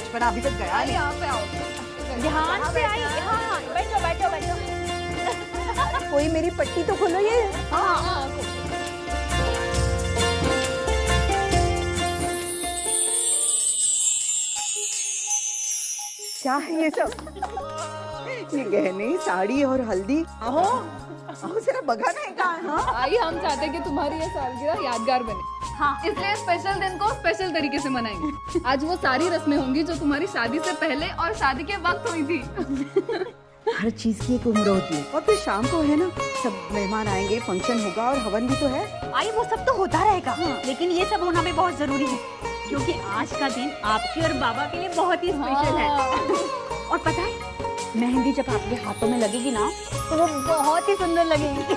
बचपना अभी तक गया नहीं। यहाँ पे आओ, ध्यान से आई। हाँ, बैठो बैठो बैठो। कोई मेरी पट्टी तो खोलो ये। हाँ। क्या है ये सब? ये गहने, साड़ी और हल्दी। आहो आहो जरा बघा नहीं कहाँ। हाँ आई, हम चाहते हैं कि तुम्हारी ये सालगिरह यादगार बने। हाँ। इसलिए स्पेशल दिन को स्पेशल तरीके से मनाएंगे। आज वो सारी रस्में होंगी जो तुम्हारी शादी से पहले और शादी के वक्त हुई थी। हर चीज की एक उम्र होती है। और फिर शाम को है ना, सब मेहमान आएंगे, फंक्शन होगा और हवन भी तो है। आई वो सब तो होता रहेगा, लेकिन ये सब होना भी बहुत जरूरी है, क्योंकि आज का दिन आपके और बाबा के लिए बहुत ही स्पेशल है। और पता है, मेहंदी जब आपके हाथों में लगेगी ना, तो वो बहुत ही सुंदर लगेगी।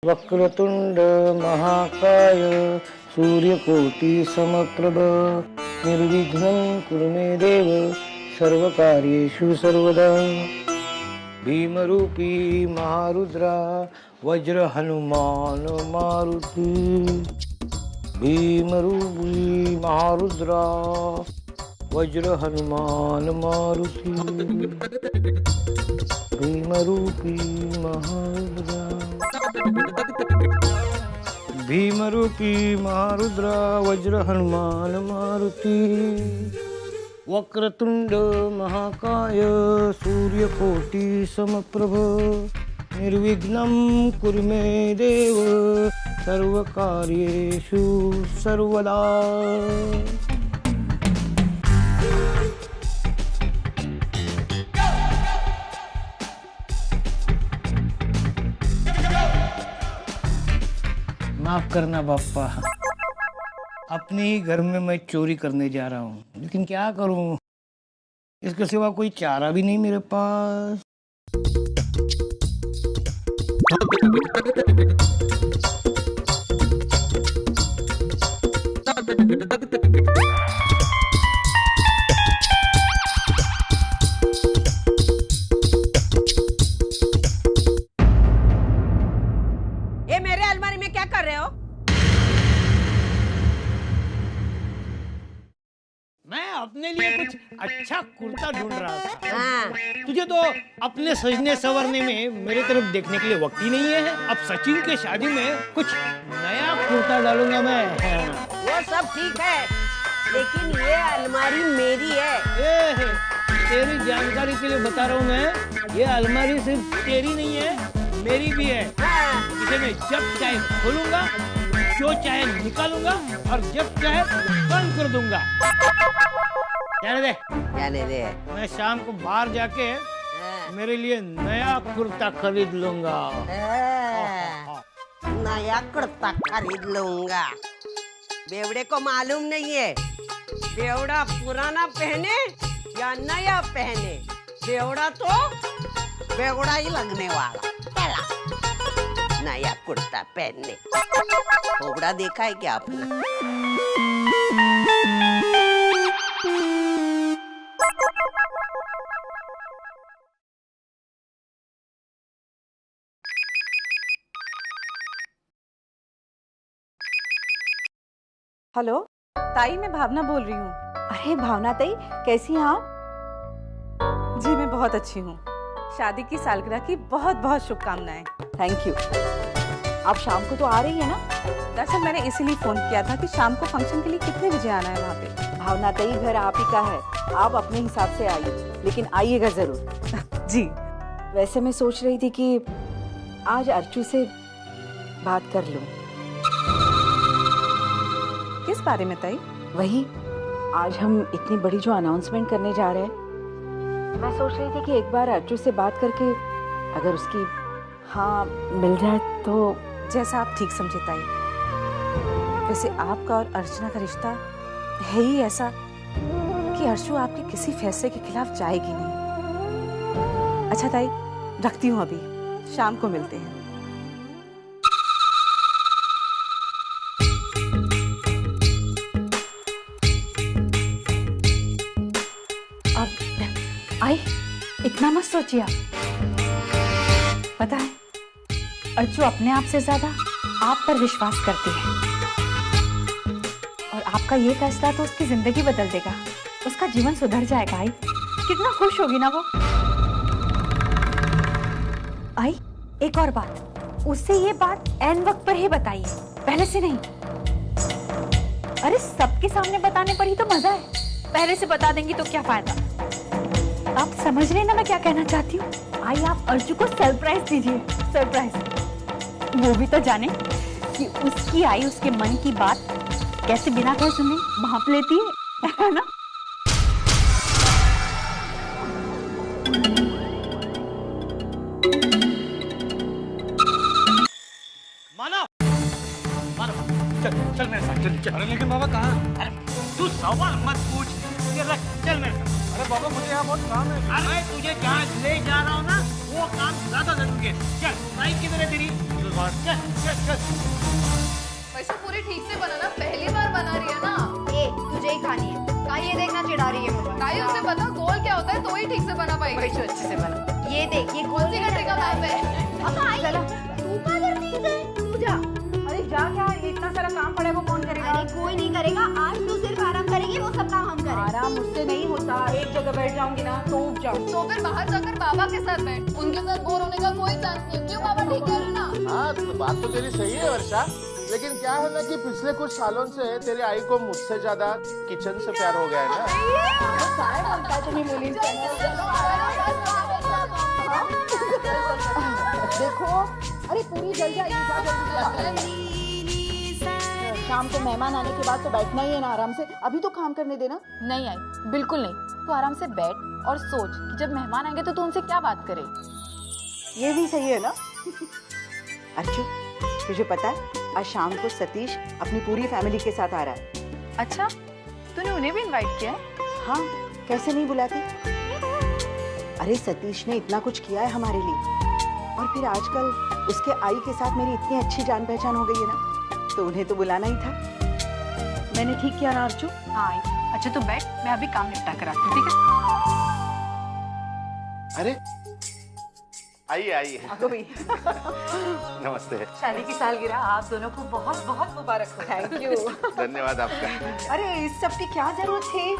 वक्रतुंड महाकाय सूर्यकोटि समप्रभ निर्विघ्नं कुरु मे देव सर्वकार्येषु सर्वदा। भीमरूपी महारुद्रा वज्र हनुमान मारुति। भीमरूपी महारुद्रा वज्र हनुमान मारुति। भीमरूपी महारुद्रा। भीमरूपी महारुद्रा वज्र हनुमान मारुति। वक्रतुंड महाकाय सूर्यकोटि समप्रभ निर्विघ्नं कुरु मे देव सर्वकार्येषु सर्वदा। माफ करना बापा, अपने ही घर में मैं चोरी करने जा रहा हूँ, लेकिन क्या करूँ, इसके सिवा कोई चारा भी नहीं मेरे पास। ये मेरे अलमारी में क्या कर रहे हो? मैं अपने लिए कुछ अच्छा कुर्ता ढूंढ रहा था। हाँ। तुझे तो अपने सजने संवरने में मेरे तरफ देखने के लिए वक्त ही नहीं है। अब सचिन के शादी में कुछ नया कुर्ता डालूंगा मैं। वो सब ठीक है, लेकिन ये अलमारी मेरी है। तेरी जानकारी के लिए बता रहा हूँ मैं, ये अलमारी सिर्फ तेरी नहीं है, मेरी भी है। हाँ। इसे मैं जब चाहे खोलूंगा, जो चाहे निकालूंगा और जब चाहे बंद कर दूंगा। जाने दे। जाने दे। मैं शाम को बाहर जाके मेरे लिए नया कुर्ता खरीद लूंगा। नया कुर्ता खरीद लूंगा। बेवड़े को मालूम नहीं है बेवड़ा पुराना पहने या नया पहने, बेवड़ा तो बेवड़ा ही लगने वाला। चला नया कुर्ता पहनने। बेवड़ा देखा है क्या आपने? हेलो ताई, मैं भावना बोल रही हूँ। अरे भावना ताई, कैसी हैं आप? जी मैं बहुत अच्छी हूँ। शादी की सालगिरह की बहुत बहुत शुभकामनाएं। Thank you. आप शाम को तो आ रही है ना? दरअसल मैंने इसीलिए फोन किया था कि शाम को फंक्शन के लिए कितने बजे आना है वहाँ पे। भावना ताई, घर आप ही का है, आप अपने हिसाब से आइए, लेकिन आइएगा जरूर। जी। वैसे मैं सोच रही थी कि आज अर्चू से बात कर लूं। किस बारे में ताई? वही, आज हम इतनी बड़ी जो अनाउंसमेंट करने जा रहे हैं, मैं सोच रही थी कि एक बार अर्चू से बात करके अगर उसकी हाँ मिल जाए तो। जैसा आप ठीक समझे ताई। वैसे आपका और अर्चना का रिश्ता है ही ऐसा कि अर्चू आपके किसी फैसले के खिलाफ जाएगी नहीं। अच्छा ताई, रखती हूँ, अभी शाम को मिलते हैं। आई, इतना मत सोचिए आप। पता है, अर्चू अपने आप से ज्यादा आप पर विश्वास करती है, और आपका ये फैसला तो उसकी जिंदगी बदल देगा, उसका जीवन सुधर जाएगा। आई, कितना खुश होगी ना वो। आई, एक और बात, उससे ये बात एन वक्त पर ही बताइए, पहले से नहीं। अरे सबके सामने बताने पर ही तो मजा है, पहले से बता देंगी तो क्या फायदा। आप समझ रहे हैं ना मैं क्या कहना चाहती हूँ। आई, आप अर्जू को सरप्राइज दीजिए, सरप्राइज। वो भी तो जाने कि उसकी आई उसके मन की बात कैसे बिना कहे सुने भांप लेती है ना। मानव, मानव, चल चल मेरे साथ, चल चल। अरे लेकिन बाबा कहाँ? अरे तू सवाल मत पूछ, चल मेरे साथ। अरे बाबा, मुझे यहाँ बहुत काम है। अरे तुझे जहाँ ले जा रहा हूँ ना, वो काम ज्यादा जरूरी है। चल, बाइक किधर है तेरी? चल चल चल। वैसे पूरी ठीक से बनाना, पहली बार बना रही है ना। ए, तुझे ही खानी है, का ये देखना चिढ़ा रही है मुझे। ताई, उसे पता गोल क्या होता है, तो ही ठीक से बना पाएगी। वैसे अच्छे से बना। ये देख, ये कौन सी घंटे का मैप है? तू कहाँ करती है? तू जा। अरे जा, क्या इतना सारा काम पड़ा है, वो कौन करेगा? अरे कोई नहीं करेगा, आज तू सिर्फ आराम करेगी, वो सब काम हम करेंगे। आराम मुझसे नहीं होता, एक जगह बैठ जाऊंगी ना तो उठ जाऊंगी। तो फिर बाहर जाकर बाबा के साथ बैठ, उनके साथ बोर होने का कोई चांस नहीं। क्यों बाबा, ठीक कह रही ना? हाँ, तो बात तो तेरी सही है वर्षा, लेकिन क्या है ना कि पिछले कुछ सालों से तेरी आई को मुझसे ज्यादा किचन से प्यार हो गया है ना। देखो, अरे पूरी जल जाएगी। शाम को मेहमान आने के बाद तो बैठना ही है ना आराम से, अभी तो काम करने देना। नहीं आई, बिल्कुल नहीं। तू आराम से बैठ और सोच कि जब मेहमान आएंगे तो तू उनसे क्या बात करे। ये भी सही है ना। अर्चू, तुझे पता है आज शाम को सतीश अपनी पूरी फैमिली के साथ आ रहा है। अच्छा, तूने उन्हें भी इनवाइट किया है? हाँ, कैसे नहीं बुलाती। अरे सतीश ने इतना कुछ किया है हमारे लिए, और फिर आजकल उसके आई के साथ मेरी इतनी अच्छी जान पहचान हो गई है ना, तो उन्हें तो बुलाना ही था। मैंने ठीक किया ना अर्चू? हाँ आई। अच्छा तू बैठ, मैं अभी काम निपटा कर आती हूँ, ठीक है? अरे आइए आइए। नमस्ते। शादी की सालगिरह आप दोनों को बहुत बहुत मुबारक हो। Thank you. धन्यवाद आपका। अरे इस सब की क्या जरूरत थी?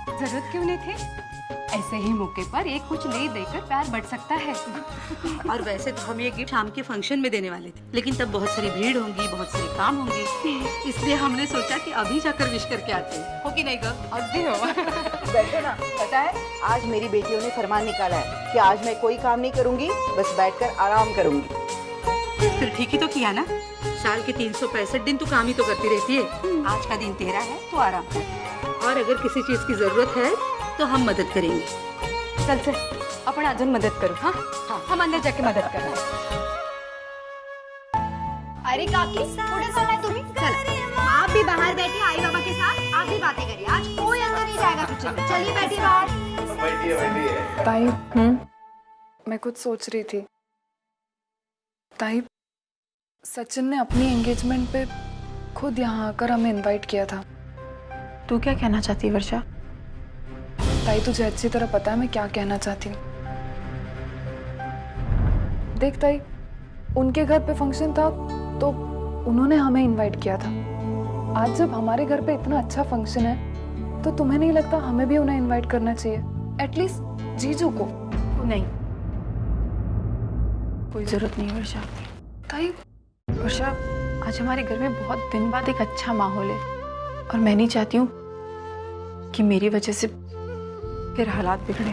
जरूरत क्यों नहीं थी? ऐसे ही मौके पर एक कुछ ले देकर प्यार बढ़ सकता है। और वैसे तो हम ये गिफ्ट शाम के फंक्शन में देने वाले थे, लेकिन तब बहुत सारी भीड़ होंगी, बहुत सारे काम होंगे, इसलिए हमने सोचा कि अभी जाकर विश करके आते हैं। हो कि नहीं कर? अभी हो। बैठो ना। पता है आज मेरी बेटियों ने फरमान निकाला है कि आज मैं कोई काम नहीं करूंगी, बस बैठकर आराम करूंगी। फिर ठीक ही तो किया ना, साल के 365 दिन तू काम ही तो करती रहती है। आज का दिन तेरा है, तो आराम कर, और अगर किसी चीज की जरूरत है तो हम मदद करेंगे। चल चल, आपण अजून मदत करू. हाँ हम अंदर जाके मदत करू. अरे काकी कुठे चाललाय तुम्ही? चला आप भी बाहर बैठे आई बाबा के साथ, आप भी बातें करिए. आज कोई अंदर नहीं जाएगा किचन में. चलिए बैठिए बाहर. ताई मैं कुछ सोच रही थी. ताई सचिन ने अपनी एंगेजमेंट पे खुद यहाँ आकर हमें इनवाइट किया था. तू क्या कहना चाहती है वर्षा? ताई तुझे अच्छी तरह पता है मैं क्या कहना चाहती हूँ. देख ताई, उनके घर पे फंक्शन था तो उन्होंने हमें इनवाइट किया था. आज जब हमारे घर पे इतना अच्छा फंक्शन है तो तुम्हें नहीं लगता हमें भी उन्हें इनवाइट करना चाहिए? एटलीस्ट जीजू को. नहीं, कोई जरूरत नहीं वर्षा. ताई वर्षा, आज हमारे घर में बहुत दिन बाद एक अच्छा माहौल है और मैं नहीं चाहती हूँ कि मेरी वजह से फिर हालात बिगड़े.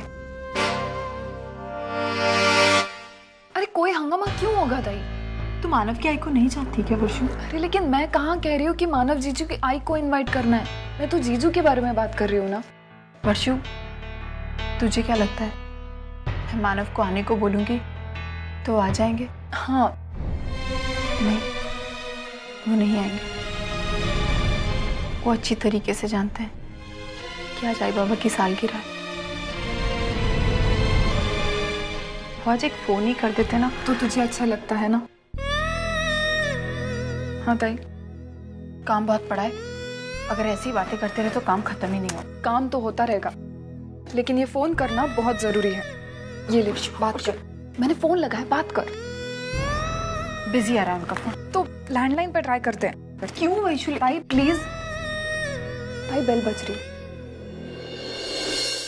अरे कोई हंगामा क्यों होगा ताई? तू मानव की आई को नहीं जानती क्या वर्षा? अरे लेकिन मैं कहाँ कह रही हूँ कि मानव जीजू की आई को इनवाइट करना है. मैं तो जीजू के बारे में बात कर रही हूँ ना. वर्षु, तुझे क्या लगता है मैं मानव को आने को बोलूंगी तो आ जाएंगे? हाँ. नहीं, वो नहीं आएंगे. वो अच्छी तरीके से जानते हैं कि आज आई बाबा की सालगिरह है. वो आज एक फोन ही कर देते ना. तो तुझे अच्छा लगता है ना? हाँ ताई. काम बहुत पड़ा है, अगर ऐसी बातें करते रहे तो काम खत्म ही नहीं हो. काम तो होता रहेगा लेकिन ये फोन करना बहुत जरूरी है. ये ले बात कर. मैंने फोन लगाया, बात कर. बिजी आ रहा है उनका फोन. तो लैंडलाइन पे ट्राई करते हैं. क्यों वैशु? ताई प्लीज. ताई बेल बज रही.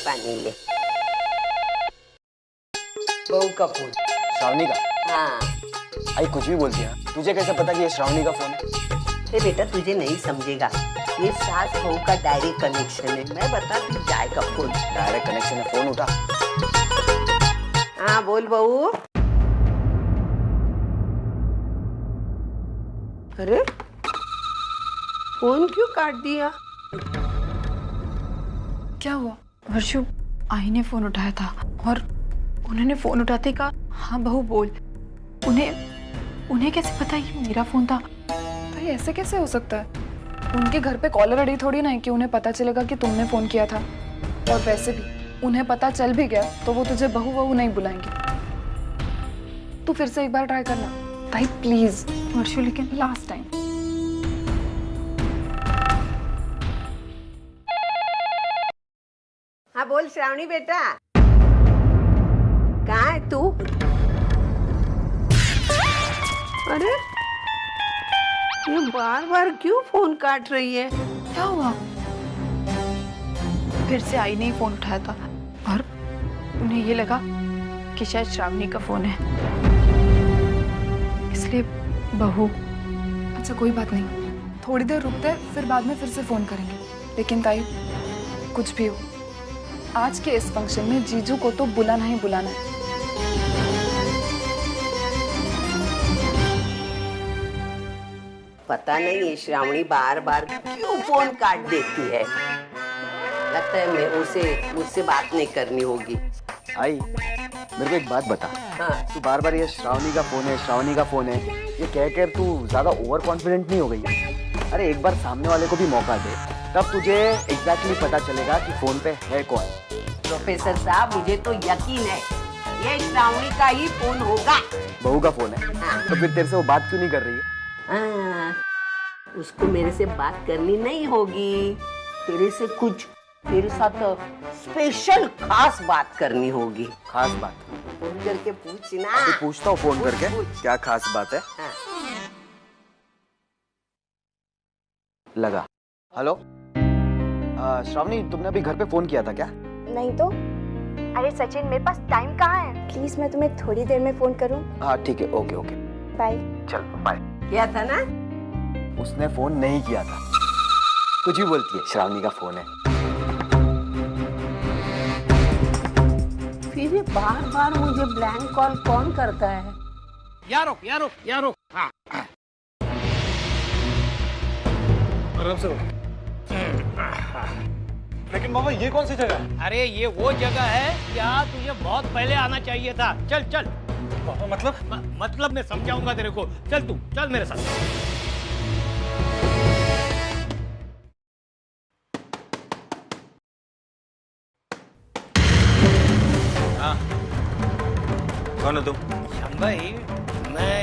पानी ले. बहू का फोन. श्रावणी का? हाँ. आई कुछ भी बोलती है. तुझे कैसे पता कि ये श्रावणी का फोन है? अरे बेटा तुझे नहीं समझेगा, ये सास बहू का डायरेक्ट कनेक्शन है. मैं बताती जाएगा फोन. डायरेक्ट कनेक्शन है. फोन उठा. हाँ बोल बहू. अरे फोन क्यों काट दिया? क्या हुआ? वर्षु, आई ने फोन उठाया था और उन्होंने फोन उठाते ही कहा हाँ बहू बोल. उन्हें कैसे पता ये मेरा फोन था? ताई ऐसे कैसे हो सकता है? उनके घर पे कॉलर आईडी थोड़ी ना है कि उन्हें पता चलेगा कि तुमने फोन किया था. और वैसे भी उन्हें पता चल भी गया तो वो तुझे बहू बहू नहीं बुलाएंगे. तू फिर से एक बार ट्राई करना ताई प्लीज. वर्षु लेकिन लास्ट टाइम. हाँ बोल श्रावणी बेटा. कहाँ है तू? अरे ये बार बार क्यों फोन काट रही है? क्या हुआ? फिर से आई ने ही फोन उठाया था और उन्हें ये लगा कि शायद श्रावणी का फोन है, इसलिए बहू. अच्छा कोई बात नहीं, थोड़ी देर रुकते हैं फिर बाद में फिर से फोन करेंगे. लेकिन ताई कुछ भी हो, आज के इस फंक्शन में जीजू को तो बुलाना ही बुलाना है. पता नहीं ये श्रावणी बार बार क्यों फोन काट देती है. लगता है मैं मुझसे बात नहीं करनी होगी. आई मेरे को एक बात बता. हाँ. तू बार बार ये श्रावणी का फोन है, श्रावणी का फोन है, ये कह कर तू ज्यादा ओवर कॉन्फिडेंट नहीं हो गई है? अरे एक बार सामने वाले को भी मौका दे, तब तुझे एग्जैक्टली पता चलेगा कि फोन पे है कौन. प्रोफेसर साहब मुझे तो यकीन है ये श्रावणी का ही फोन होगा. बहू का फोन है? हाँ. तो फिर तेरे से वो बात क्यों नहीं कर रही है? उसको मेरे से बात करनी नहीं होगी. तेरे साथ स्पेशल खास बात करनी होगी. खास बात? फोन करके पूछना. अभी पूछता हूँ फोन करके क्या खास बात है. हाँ. लगा. हेलो श्रावणी, तुमने अभी घर पे फोन किया था क्या? नहीं तो. अरे सचिन मेरे पास टाइम कहाँ है? प्लीज मैं तुम्हें थोड़ी देर में फोन करूँ. हाँ ठीक है. Okay okay bye. चल बाय. किया था ना? उसने फोन नहीं किया था. कुछ भी बोलती है, श्रावणी का फोन है. फिर ये बार बार मुझे ब्लैंक कॉल कौन करता है? यारो. हाँ. आराम से. लेकिन बाबा ये कौन सी जगह है? अरे ये वो जगह है क्या तुझे बहुत पहले आना चाहिए था। चल चल। बाबा मतलब? मतलब मैं समझाऊंगा तेरे को। चल तू चल मेरे साथ। हाँ कौन हो तुम? श्याम भाई मैं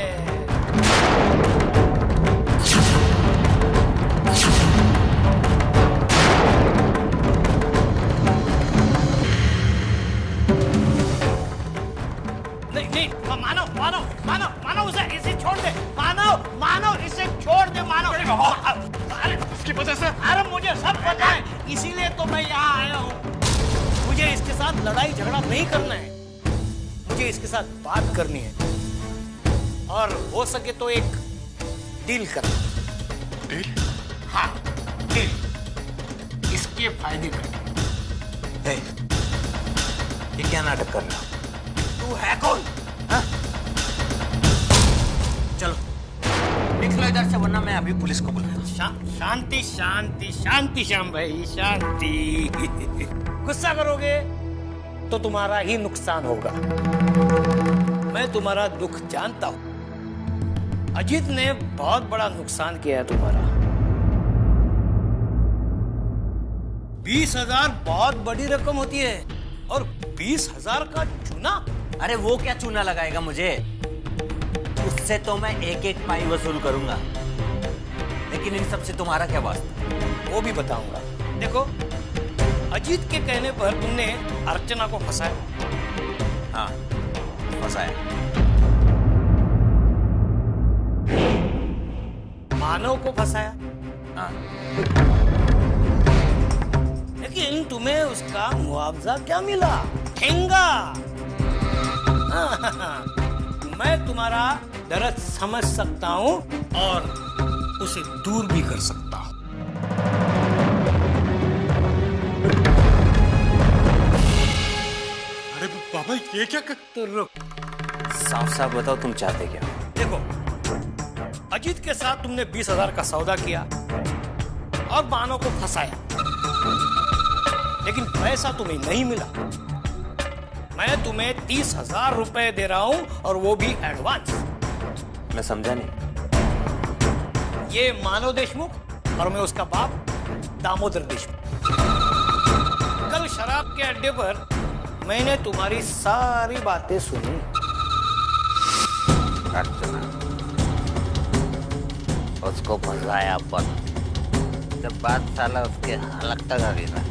मानव इसे छोड़ दे। मानव इसे छोड़ दे। अरे इसकी वजह से? अरे मुझे सब पता है, इसीलिए तो मैं यहाँ आया हूँ। मुझे इसके साथ लड़ाई झगड़ा नहीं करना है, मुझे इसके साथ बात करनी है और हो सके तो एक डील करना। डील? हाँ डील, इसके फायदे करना। ये क्या नाटक कर रहा हो? तू है कौन? हाँ? चलो निकलो इधर से वरना मैं अभी पुलिस को बुलाऊंगा। शांति शांति शांति श्याम भाई शांति। गुस्सा करोगे तो तुम्हारा ही नुकसान होगा। मैं तुम्हारा दुख जानता हूं। अजीत ने बहुत बड़ा नुकसान किया है तुम्हारा। 20,000 बहुत बड़ी रकम होती है और 20,000 का चूना। अरे वो क्या चूना लगाएगा मुझे, उससे तो मैं एक एक पाई वसूल करूंगा। लेकिन इन सब से तुम्हारा क्या वास्ता? वो भी बताऊंगा। देखो अजीत के कहने पर तुमने अर्चना को फंसाया। हाँ फंसाया। मानव को फंसाया। हाँ लेकिन तुम्हें उसका मुआवजा क्या मिला? ठेंगा। मैं तुम्हारा दर्द समझ सकता हूं और उसे दूर भी कर सकता हूं। अरे बाबा ये क्या कर? तो रुक, साफ साफ बताओ तुम चाहते क्या? देखो अजीत के साथ तुमने 20,000 का सौदा किया और मानव को फंसाया, लेकिन पैसा तुम्हें नहीं मिला। मैं तुम्हें 30,000 रुपए दे रहा हूं और वो भी एडवांस। मैं समझा नहीं। ये मानव देशमुख और मैं उसका बाप दामोदर देशमुख। कल शराब के अड्डे पर मैंने तुम्हारी सारी बातें सुनी। अर्चना उसको फंसाया पर जब बात साला उसके हलक तक आ गई ना,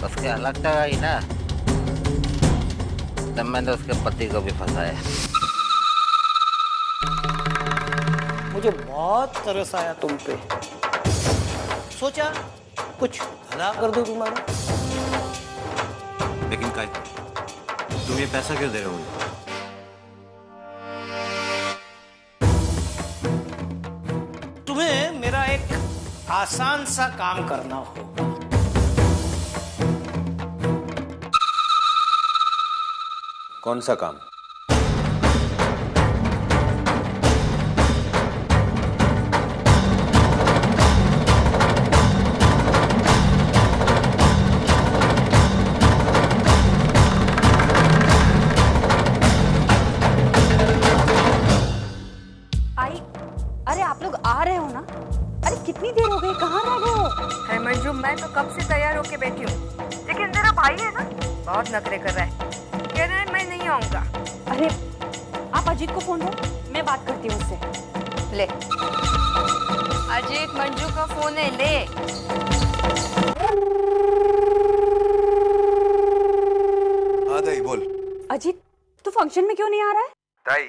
उसके हलक तक आई ना, तब मैंने उसके पति को भी फंसाया। मुझे बहुत तरस आया तुम पे, सोचा कुछ भला कर दो तुम्हारा। लेकिन काय तुम ये पैसा क्यों दे रहे हो? तुम्हें मेरा एक आसान सा काम करना होगा। कौन सा काम? अरे आप लोग आ रहे हो ना? अरे कितनी देर हो गई, कहाँ रह गए हो? है मंजू, मैं तो कब से तैयार होके बैठी हूँ, लेकिन तेरा भाई है ना बहुत नखरे कर रहा है, कह रहा है मैं नहीं आऊंगा। अरे आप अजीत को फोन दो, मैं बात करती हूँ उससे। ले अजीत मंजू का फोन है, ले। हाँ दाई बोल। अजीत तू फंक्शन में क्यों नहीं आ रहा है? दाई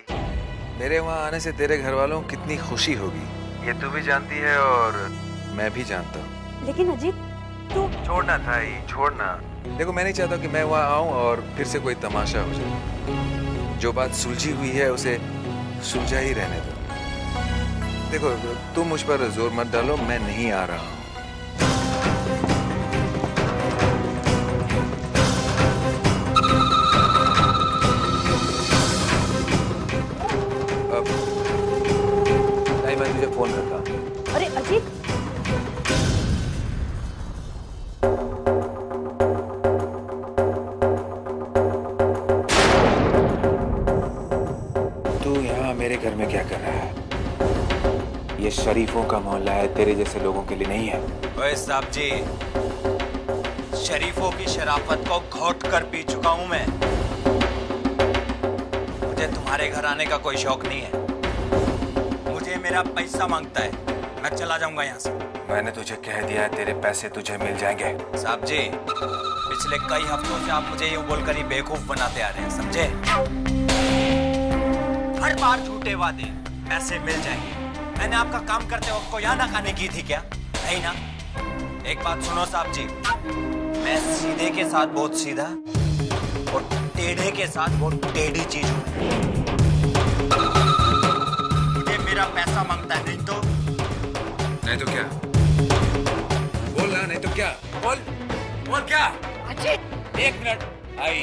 मेरे वहाँ आने से तेरे घर वालों को कितनी खुशी होगी ये तू भी जानती है और मैं भी जानता हूँ। लेकिन अजीत तू छोड़ना दाई, छोड़ना। देखो मैं नहीं चाहता कि मैं वहाँ आऊँ और फिर से कोई तमाशा हो जाए। जो बात सुलझी हुई है उसे सुलझा ही रहने दो। देखो तुम मुझ पर जोर मत डालो, मैं नहीं आ रहा हूँ। मैं तुझे फोन करता हूँ। अरे अजीत ये शरीफों का मोहल्ला है, तेरे जैसे लोगों के लिए नहीं है। ओए साहब जी, शरीफों की शराफत को घोट कर पी चुका हूं मैं। मुझे तुम्हारे घर आने का कोई शौक नहीं है। मुझे मेरा पैसा मांगता है, मैं चला जाऊंगा यहाँ से। मैंने तुझे कह दिया है, तेरे पैसे तुझे मिल जाएंगे। साहब जी, पिछले कई हफ्तों से आप मुझे यूं बोलकर ही बेवकूफ बनाते आ रहे हैं, समझे? हर बार झूठे वादे, पैसे मिल जाएंगे। मैंने आपका काम करते वक्त कोई आनाकानी की थी क्या? नहीं ना। एक बात सुनो साहब जी, मैं सीधे के साथ बहुत सीधा और टेढ़े के साथ बहुत टेढ़ी चीज हूँ। मुझे मेरा पैसा मांगता है, नहीं तो क्या? बोल ना, नहीं तो क्या? बोल क्या? अजीत, 1 मिनट। आई,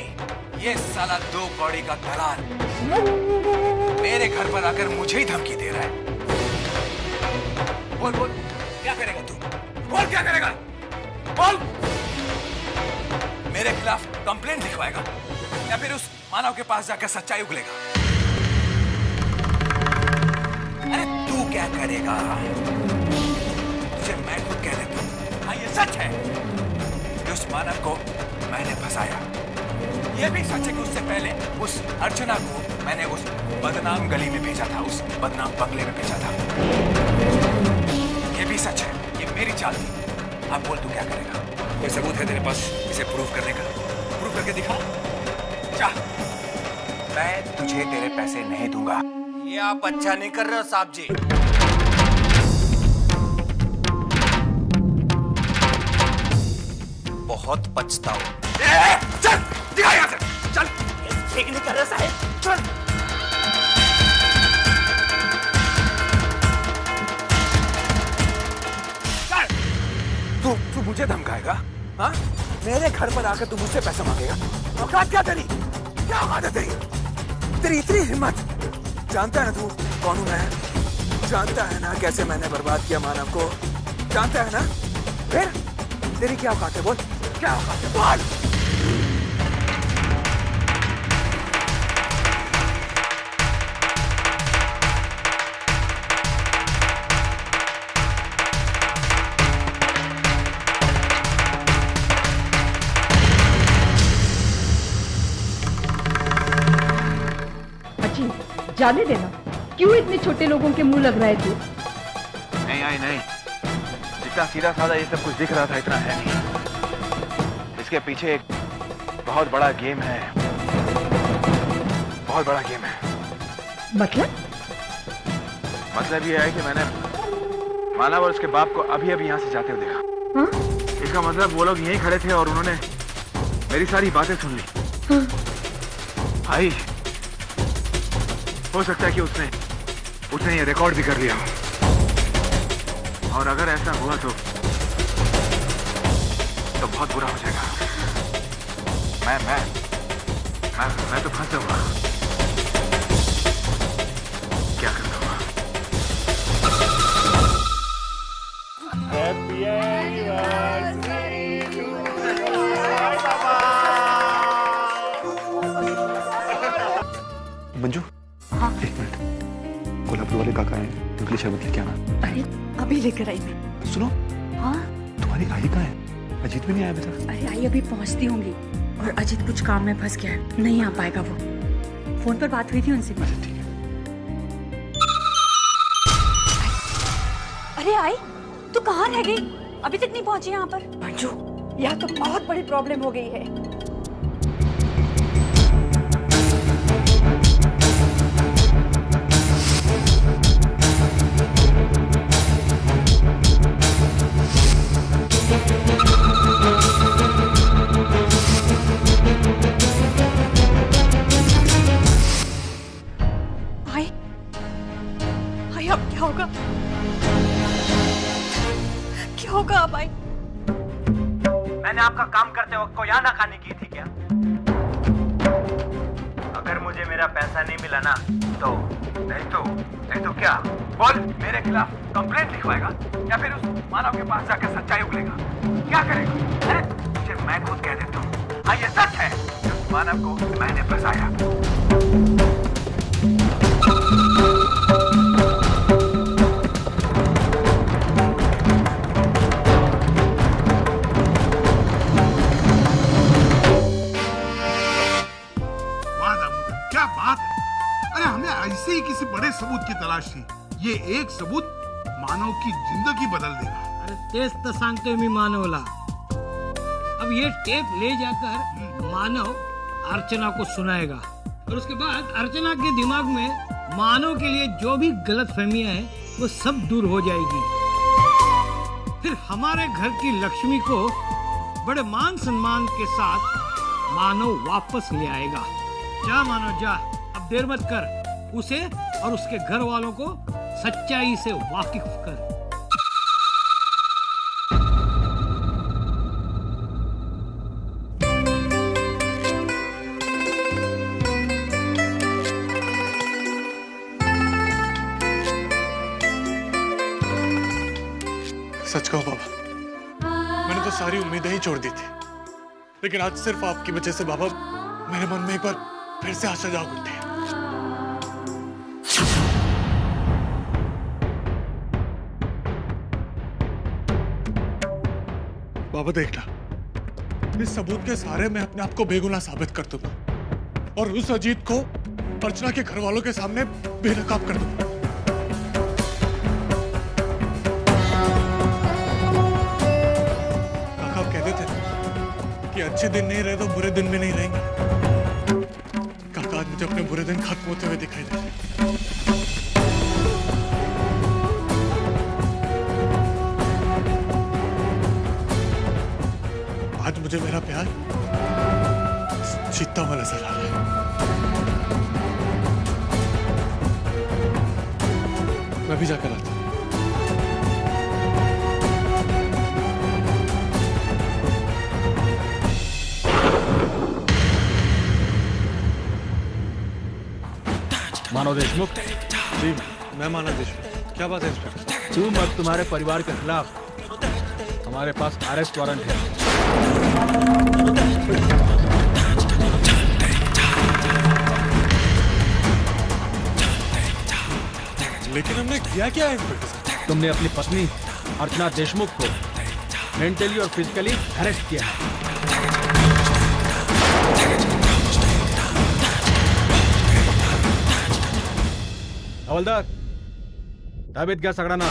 ये साला 2 कौड़ी का दलाल मेरे घर पर आकर मुझे ही धमकी दे रहा है। बोल क्या करेगा तू? बोल क्या करेगा? बोल। मेरे खिलाफ कंप्लेंट लिखवाएगा या फिर उस मानव के पास जाकर सच्चाई उगलेगा? अरे तू क्या करेगा? तुझे मैं खुद कह देता हूं। हाँ, ये सच है कि उस मानव को मैंने फंसाया। ये भी सच है कि उससे पहले उस अर्चना को मैंने उस बदनाम गली में भेजा था, उस बदनाम बंगले में भेजा था। ये भी सच है, ये मेरी चाल थी। अब बोल, तू क्या करेगा? कोई सबूत है तेरे पास इसे प्रूफ करने का? प्रूफ करके दिखा। जा। मैं तुझे तेरे पैसे नहीं दूंगा। ये आप अच्छा नहीं कर रहे हो साहब जी। बहुत पछताओ। चल, दिखा यहाँ से। चल। ठीक नहीं कर रहे साहब। चल। तू मुझे धमकाएगा? हाँ? मेरे घर पर आकर तू मुझसे पैसा मांगेगा? औकात क्या तेरी? क्या औकात है तेरी इतनी हिम्मत? जानता है ना तू कौन हूं मैं? जानता है ना कैसे मैंने बर्बाद किया मानव को? जानता है ना? फिर तेरी क्या औकात है? बोल, क्या औकात है? बोल। जाने देना, क्यों इतने छोटे लोगों के मुंह लग रहा है तू? नहीं, जितना सीधा साधा ये सब कुछ दिख रहा था इतना है नहीं। इसके पीछे एक बहुत बड़ा गेम है, बहुत बड़ा गेम है। मतलब ये है कि मैंने मानव और उसके बाप को अभी यहाँ से जाते हुए देखा। हाँ? इसका मतलब वो लोग यहीं खड़े थे और उन्होंने मेरी सारी बातें सुन ली। हाँ? भाई, हो सकता है कि उसने ये रिकॉर्ड भी कर लिया हो। और अगर ऐसा हुआ तो बहुत बुरा हो जाएगा। मैं तो फंस जाऊंगा। क्या करना होगा? मंजू, हाँ? 1 मिनट। कोल्हापुर वाले काका हैं, उनके लिए शरबत लेके आना। अरे अभी लेकर आई मैं। सुनो। हाँ? तुम्हारी आई कहाँ है? अजीत भी नहीं आया अभी तक। अरे आई अभी पहुंचती होंगी और अजीत कुछ काम में फंस गया है, नहीं आ पाएगा वो। फोन पर बात हुई थी उनसे। अच्छा ठीक है। अरे आई, तू कहाँ रह गई? अभी तक नहीं पहुंची यहाँ पर? मंजू, यहाँ तो बहुत बड़ी प्रॉब्लम हो गई है। अब क्या होगा? क्या होगा अब आई? मैंने आपका काम करते वक्त कोई आनाकानी की थी क्या? अगर मुझे मेरा पैसा नहीं मिला ना तो नहीं तो क्या? बोल, मेरे खिलाफ कंप्लेंट लिखवाएगा या फिर उस मानव के पास जाकर सच्चाई उगलेगा? क्या करेगा? अरे तुझे मैं खुद कह देता हूँ। हाँ, ये सच है कि उस मानव को मैंने फंसाया। सबूत की तलाश थी। ये एक सबूत मानव की जिंदगी बदल देगा। अरे तेच तर सांगतोय मी मानवला। अब ये टेप ले जाकर मानव अर्चना को सुनाएगा और उसके बाद अर्चना के दिमाग में मानव के लिए जो भी गलतफहमियां हैं वो सब दूर हो जाएगी। फिर हमारे घर की लक्ष्मी को बड़े मान सम्मान के साथ मानव वापस ले आएगा। जा मानव जा, अब देर मत कर, उसे और उसके घर वालों को सच्चाई से वाकिफ कर। सच कहो बाबा, मैंने तो सारी उम्मीदें ही छोड़ दी थी, लेकिन आज सिर्फ आपकी वजह से बाबा मेरे मन में एक बार फिर से आशा जाग उठी है। बाबा देखना, इस सबूत के सहारे मैं अपने आप को बेगुनाह साबित कर दूंगा और उस अजीत को अर्चना के घर वालों के सामने बेनकाब कर दूंगा। कि अच्छे दिन नहीं रहे तो बुरे दिन में नहीं रहेंगे। काका आज मुझे अपने बुरे दिन खत्म होते हुए दिखाई दे रहे हैं। आज मुझे मेरा प्यार जीतता हुआ नजर आ रहा है। मैं भी जाकर आता हूं। मानव देशमुख। जी मैं मानव देशमुख। क्या बात है इंस्पेक्टर? तुम और तुम्हारे परिवार के खिलाफ हमारे पास अरेस्ट वारंट है। लेकिन हमने किया क्या है इंस्पेक्टर? तुमने अपनी पत्नी अर्चना देशमुख को मेंटली और फिजिकली अरेस्ट किया है। हवलदार, ताबीत घ्या सगळ्यांना।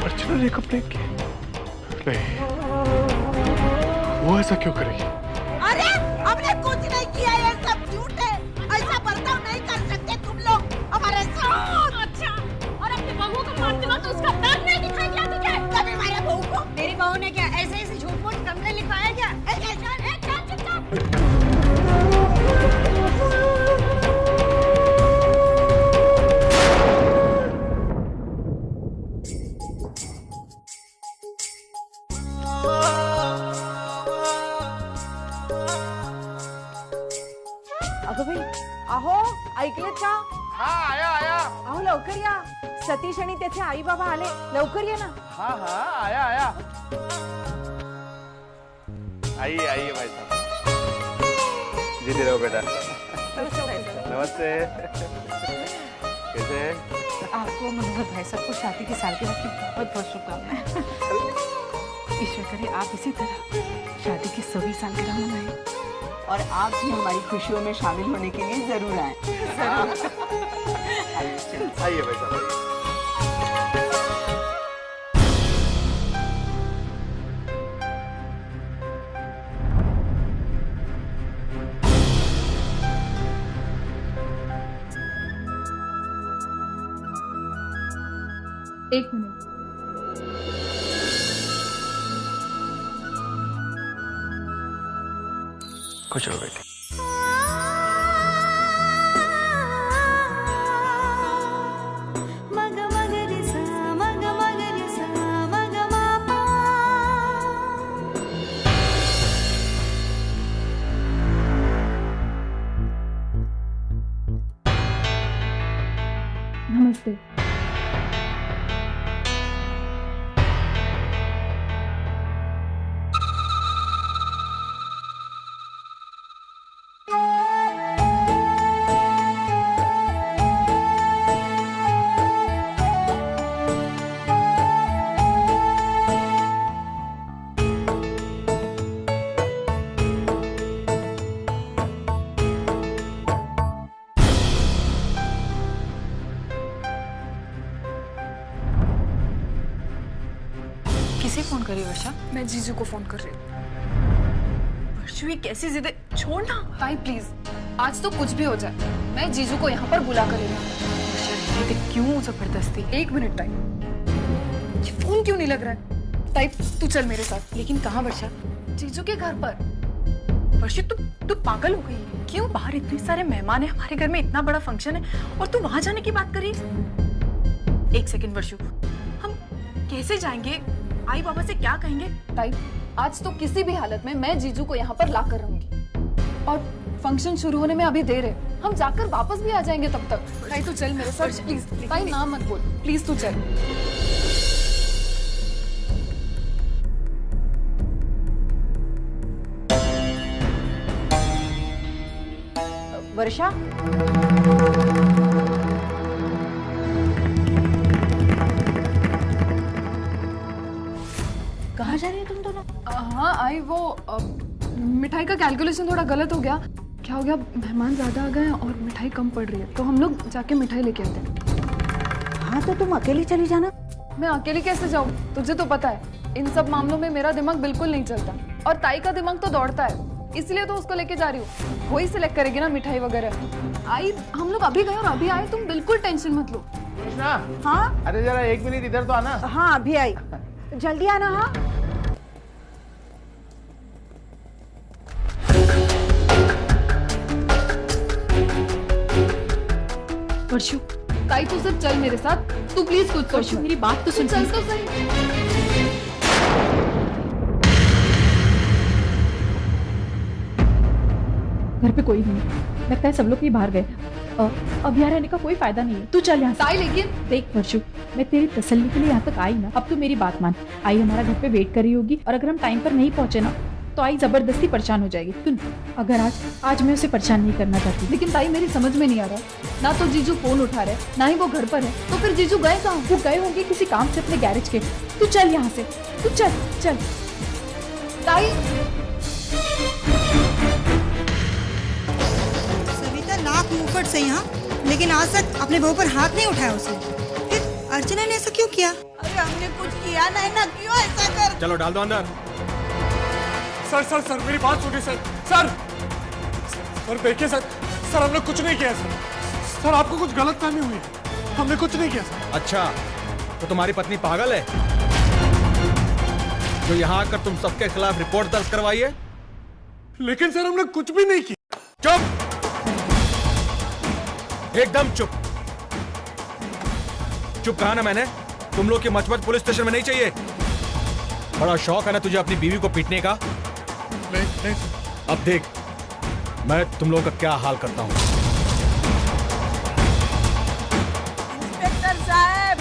अर्चना ने कपड़े किए? नहीं, वो ऐसा क्यों करेगी? अरे हमने कुछ नहीं किया, ये सब झूठ है। ऐसा बर्ताव नहीं कर सकते तुम लोग हमारे साथ। अच्छा, और अपनी बहू को मारते वक्त उसका दर्द नहीं दिखाई दिया तुझे? कभी हमारे बहू को तेरी बहू ने क्या ऐसे ऐसे झूठ मूठ कमरे लिखवाया क्या? अगं बाई, अहो ऐकलेत का? हा आया आया। अहो लवकर या, सतीश आणि त्याचे आई बाबा आले, लवकर या ना। हाँ हाँ आया आया। आइए आइए भाई साहब। जीते रहो बेटा। नमस्ते। कैसे? आपको मनोहर भाई साहब को शादी की सालगिरह की बहुत बहुत शुभकामनाएं। ईश्वर करे आप इसी तरह शादी की सभी सालगिरह मनाएं और आप भी हमारी खुशियों में शामिल होने के लिए जरूर आए। आइए भाई साहब। एक मिनट। खुश रहो बेटी। नमस्ते। वर्षा? मैं जीजू को फोन कर रही हूँ। वर्षु ये कैसी जिद है, छोड़ ना। ताई प्लीज, आज तो कुछ भी हो जाए, मैं जीजू को यहाँ पर बुला कर लेना। क्यों जबरदस्ती? 1 मिनट ताई, ये फोन क्यों नहीं लग रहा है? ताई तू चल मेरे साथ। लेकिन कहाँ वर्षा? जीजू के घर पर। वर्षा तू पागल हो गई? क्यों? बाहर इतने सारे मेहमान है, हमारे घर में इतना बड़ा फंक्शन है और तू वहां जाने की बात कर रही है? 1 सेकंड वर्षु, हम कैसे जाएंगे? आई बाबा से क्या कहेंगे? ताई आज तो किसी भी हालत में मैं जीजू को यहाँ पर ला कर रहूंगी और फंक्शन शुरू होने में अभी देर है, हम जाकर वापस भी आ जाएंगे तब तक। ताई तू चल मेरे साथ प्लीज। ताई ना मत बोल प्लीज, तू चल। वर्षा, कहाँ जा रही है तुम दोनों? हाँ आई, वो मिठाई का कैलकुलेशन थोड़ा गलत हो गया। क्या हो गया, मेहमान ज्यादा आ गए हैं और मिठाई कम पड़ रही है, तो हम लोग जाके मिठाई लेके आते हैं। हाँ तो तुम अकेली चली जाना। मैं अकेली कैसे जाऊँ? तुझे तो पता है इन सब मामलों में मेरा दिमाग बिल्कुल नहीं चलता और ताई का दिमाग तो दौड़ता है, इसलिए तो उसको लेके जा रही हूँ। वही सिलेक्ट करेगी ना मिठाई वगैरह। आई हम लोग अभी गए और अभी आए, तुम बिल्कुल टेंशन मत लो। हाँ अरे जरा 1 मिनट इधर तो आना। हाँ अभी आई, जल्दी आना। हाँ वर्षु, ताई तू सिर्फ चल मेरे साथ, तू प्लीज कुछ वर्षु मेरी बात तो सुन। चल तो सही। घर पे कोई नहीं, लगता है सब लोग ही बाहर गए। अब यहाँ रहने का कोई फायदा नहीं है, तू चल यहाँ से। ताई लेकिन देख वर्षु, मैं तेरी तसल्ली के लिए यहाँ तक आई ना, अब तू मेरी बात मान। आई हमारा घर पे वेट कर रही होगी और अगर हम टाइम पर नहीं पहुंचे ना तो आई जबरदस्ती परेशान हो जाएगी। सुन, अगर आज मैं उसे परेशान नहीं करना चाहती। लेकिन ताई मेरी समझ में नहीं आ रहा, ना तो जीजू फोन उठा रहे, ना ही वो घर पर है, तो फिर जीजू गए कहाँ? वो गए होंगे किसी काम से अपने गैरेज के। तू चल यहाँ से, तू चल चल। ताई सविता लाख मुफट से यहाँ, लेकिन आज तक अपने बहू पर हाथ नहीं उठाया उसने। फिर अर्चना ने ऐसा क्यों किया? अरे हमने कुछ किया नहीं ना, क्यों ऐसा कर? चलो डाल दो अंदर। सर सर सर मेरी बात सुनिए सर। सर सर देखिए सर, सर हमने कुछ नहीं किया सर। सर आपको कुछ गलतफहमी हुई है, हमने कुछ नहीं किया सर। अच्छा तो तुम्हारी पत्नी पागल है जो यहाँ आकर तुम सबके खिलाफ रिपोर्ट दर्ज करवाई है? लेकिन सर हमने कुछ भी नहीं किया। चुप, एकदम चुप। चुप कहा ना मैंने, तुम लोग की मचमच पुलिस स्टेशन में नहीं चाहिए। बड़ा शौक है ना तुझे अपनी बीवी को पीटने का? नहीं। अब देख मैं तुम लोगों का क्या हाल करता हूं। इंस्पेक्टर साहब,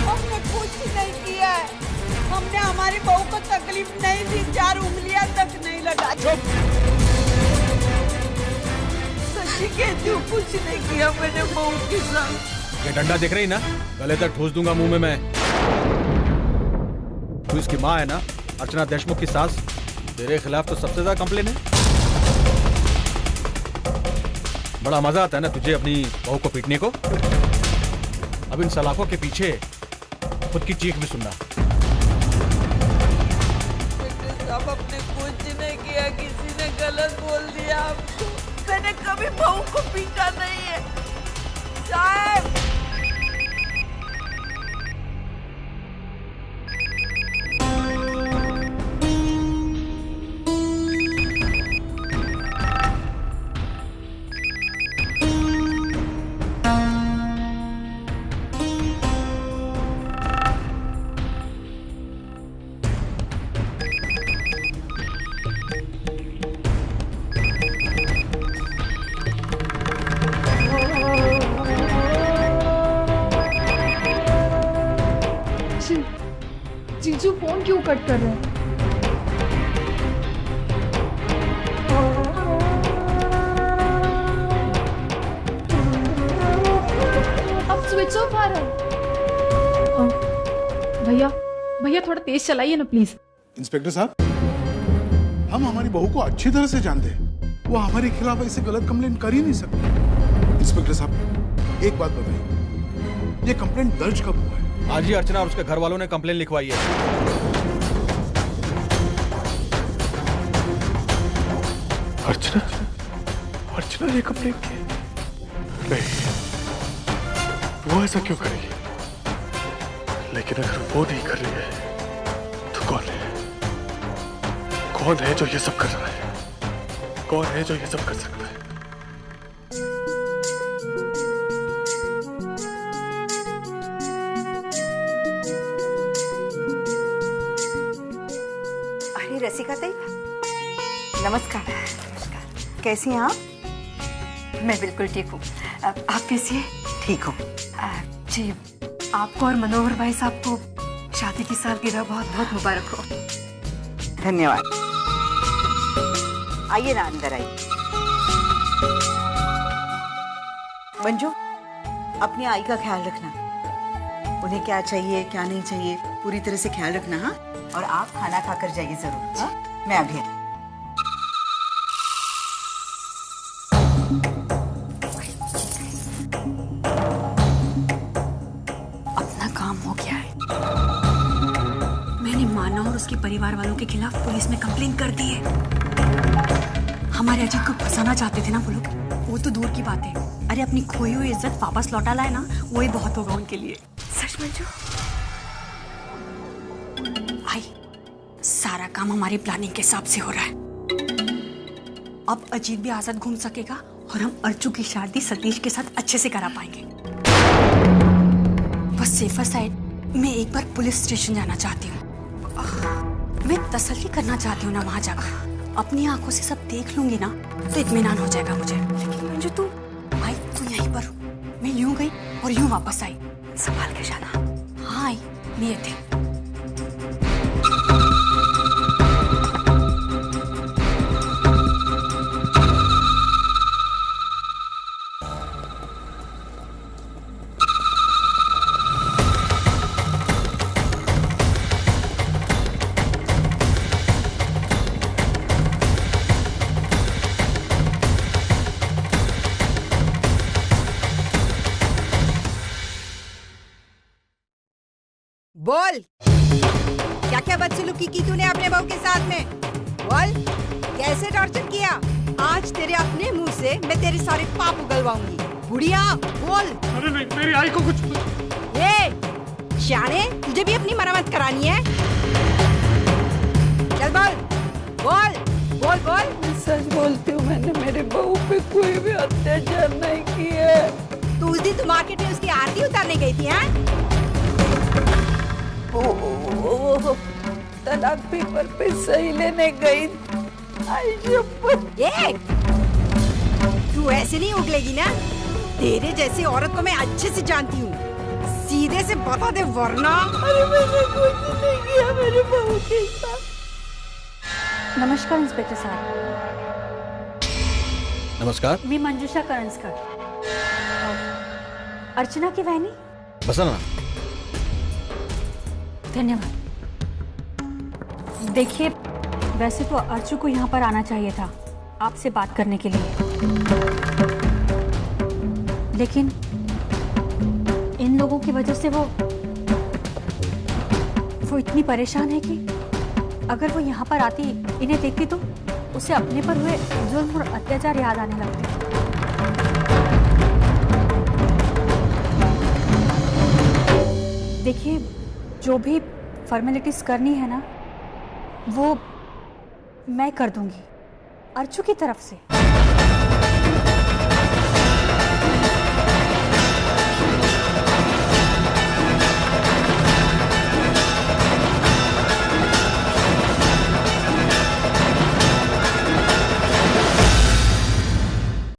हमने कुछ नहीं किया है, हमने हमारी बहू को तकलीफ नहीं दी, 4 उंगलियां तक नहीं लगा। सच्ची कहती हूँ, कुछ नहीं किया मैंने बहू के साथ। ये डंडा देख रही ना, गले तक ठूस दूंगा मुंह में मैं। तू इसकी माँ है ना, अर्चना देशमुख की सास, तेरे खिलाफ तो सबसे ज्यादा कंप्लेन है। बड़ा मजा आता है ना तुझे अपनी बहू को पीटने को। अब इन सलाखों के पीछे खुद की चीख भी सुनना। सब अपने कुछ नहीं किया, किसी ने गलत बोल दिया आपको। मैंने कभी बहू को पीटा नहीं है साहब। जीजू फोन क्यों कट कर रहे हैं? अब स्विच ऑफ आ रहा है। भैया थोड़ा तेज चलाइए ना प्लीज। इंस्पेक्टर साहब, हम हमारी बहू को अच्छी तरह से जानते हैं, वो हमारे खिलाफ ऐसे गलत कंप्लेंट कर ही नहीं सकते। इंस्पेक्टर साहब एक बात बताइए, ये कंप्लेंट दर्ज कब हुआ है? आज ही अर्चना और उसके घर वालों ने कंप्लेंट लिखवाई है। अर्चना ने कंप्लेंट की? नहीं, वो ऐसा क्यों करेगी? लेकिन अगर वो नहीं कर रही है तो कौन है? कौन है जो ये सब कर रहा है? कौन है जो ये सब कर सकता है? अरे रसिका ताई, नमस्कार। कैसी हैं आप? मैं बिल्कुल ठीक हूँ। आप कैसी हैं? ठीक हूँ। जी, आपको और मनोहर भाई साहब को शादी की सालगिरह बहुत बहुत मुबारक हो। धन्यवाद। आइए ना, अंदर आइए। मंजू, अपनी आई का ख्याल रखना। उन्हें क्या चाहिए क्या नहीं चाहिए पूरी तरह से ख्याल रखना। हाँ, और आप खाना खाकर जाइए जरूर। हाँ, मैं अभी अपना काम हो गया है। मैंने माना और उसके परिवार वालों के खिलाफ पुलिस में कंप्लेंट कर दी है। हमारे अजीत को फंसाना चाहते थे ना वो लोग, वो तो दूर की बात है। अरे अपनी खोई हुई इज्जत वापस लौटा लाए ना, वो ही बहुत होगा उनके लिए। सच में जो आई, सारा काम हमारी प्लानिंग के हिसाब से हो रहा है। अब अजीत भी आजाद घूम सकेगा और हम अर्चू की शादी सतीश के साथ अच्छे से करा पाएंगे। बस सेफर साइड मैं एक बार पुलिस स्टेशन जाना चाहती हूँ। मैं तसल्ली करना चाहती हूँ ना वहां जाकर। अपनी आंखों से सब देख लूंगी ना तो इत्मीनान हो जाएगा मुझे। लेकिन मंजू तू आई, तू यहीं पर। मैं यूं गई और यूं वापस आई। संभाल के जाना। हाँ आई, मैं ये थी। बोल, क्या क्या बदसलूकी की तूने अपने बहू के साथ में? बोल, कैसे टॉर्चर किया? आज तेरे अपने मुंह से मैं तेरे सारे पाप उगलवाऊंगी। बुढ़िया बोल। अरे नहीं, मेरी आई को कुछ। ए शाने, तुझे भी अपनी मरम्मत करानी है? चल बोल बोल बोल बोल। सच बोलती हूँ, मैंने मेरे बहू पे कोई भी अत्याचार नहीं किया है। तू उस दिन तुम मार्केट में उसकी आरती उतारने गई थी? वो तलाक पेपर पे सही लेने गई। तू ऐसे नहीं उगलेगी ना। तेरे जैसी औरत को मैं अच्छे से जानती हूँ। सीधे से बता दे वरना। अरे मैंने कुछ नहीं किया मेरे बहू के साथ। नमस्कार इंस्पेक्टर साहब। नमस्कार। मी मंजुषा करंजकर, अर्चना की बहनी। बसना। धन्यवाद। देखिए, वैसे तो अर्चू को यहाँ पर आना चाहिए था आपसे बात करने के लिए, लेकिन इन लोगों की वजह से वो इतनी परेशान है कि अगर वो यहाँ पर आती, इन्हें देखती तो उसे अपने पर हुए जुल्म और अत्याचार याद आने लगते। देखिए, जो भी फॉर्मेलिटीज करनी है ना, वो मैं कर दूंगी अर्चू की तरफ से।